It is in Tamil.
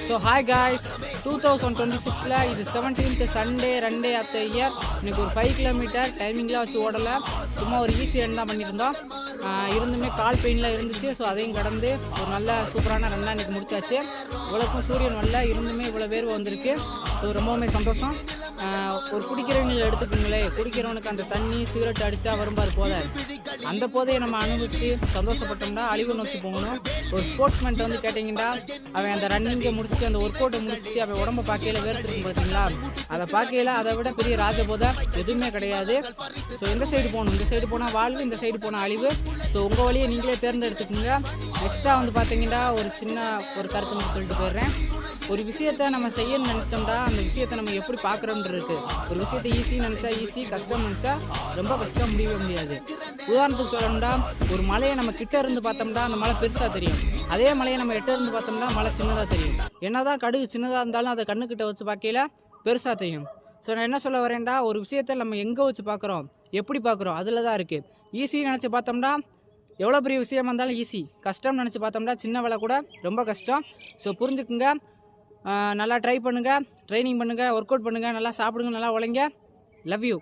ஸோ ஹாய் காய்ஸ், 2026ல் இது 17th Sunday run day of the year. இன்றைக்கி ஒரு 5 கிலோமீட்டர் டைமிங்லாம் வச்சு ஓடலை, சும்மா ஒரு ஈஸி ரன் தான் பண்ணியிருந்தோம். இருந்துமே கால் பெயின்லாம் இருந்துச்சு. ஸோ அதையும் கடந்து ஒரு நல்ல சூப்பரான ரன்னாக இன்றைக்கி முடிச்சாச்சு. இவ்வளோக்கும் சூரியன் வரல, இருந்துமே இவ்வளோ பேர் வந்திருக்கு. ஸோ ரொம்பவுமே சந்தோஷம். ஒரு குடிக்கிறவங்களை எடுத்துக்கோங்களே, குடிக்கிறவனுக்கு அந்த தண்ணி சிகரெட் அடித்தா வரும்பாரு போதை, அந்த போதையை நம்ம அனுபவித்து சந்தோஷப்பட்டோம்னா அழிவு நோக்கி போகணும். ஒரு ஸ்போர்ட்ஸ்மேன் வந்து கேட்டிங்கன்னா, அவன் அந்த ரன்னிங்கை முடிச்சுட்டு அந்த ஒர்க் அவுட்டை முடிச்சுட்டு அவன் உடம்பை பார்க்கையில் வேர்த்துருக்கும் பார்த்தீங்களா, அதை பார்க்கையில் அதை விட பெரிய ராஜபோதை எதுவுமே கிடையாது. ஸோ இந்த சைடு போகணும், இந்த சைடு போனால் வாழ்வு, இந்த சைடு போனால் அழிவு. ஸோ உங்கள் வழியை நீங்களே தேர்ந்தெடுத்துக்கோங்க. நெக்ஸ்ட்டாக வந்து பார்த்தீங்கன்னா ஒரு சின்ன ஒரு கருத்து மட்டும் சொல்லிட்டு போயிடுறேன். ஒரு விஷயத்தை நம்ம செய்யணும்னு நினச்சோம்னா அந்த விஷயத்தை நம்ம எப்படி பார்க்குறோம்னு இருக்குது. ஒரு விஷயத்தை ஈஸின்னு நினச்சா ஈஸி, கஷ்டம் நினச்சா ரொம்ப கஷ்டம், முடியவே முடியாது. உதாரணத்துக்கு சொல்லணும்னா, ஒரு மலையை நம்ம கிட்ட இருந்து பார்த்தோம்னா அந்த மலை பெருசாக தெரியும். அதே மலையை நம்ம எட்ட இருந்து பார்த்தோம்னா மலை சின்னதாக தெரியும். என்னதான் கடுகு சின்னதாக இருந்தாலும் அதை கண்ணுக்கிட்ட வச்சு பார்க்கையில பெருசாக தெரியும். ஸோ நான் என்ன சொல்ல வரேன்டா, ஒரு விஷயத்தை நம்ம எங்கே வச்சு பார்க்குறோம், எப்படி பார்க்குறோம், அதில் தான் இருக்குது. ஈஸின்னு நினச்சி பார்த்தோம்னா எவ்வளோ பெரிய விஷயமா இருந்தாலும் ஈஸி, கஷ்டம்னு நினச்சி பார்த்தோம்னா சின்ன வேலை கூட ரொம்ப கஷ்டம். ஸோ புரிஞ்சுக்குங்க. நல்லா ட்ரை பண்ணுங்கள், ட்ரைனிங் பண்ணுங்கள், ஒர்க் அவுட் பண்ணுங்கள், நல்லா சாப்பிடுங்க, நல்லா உழைங்க. Love you.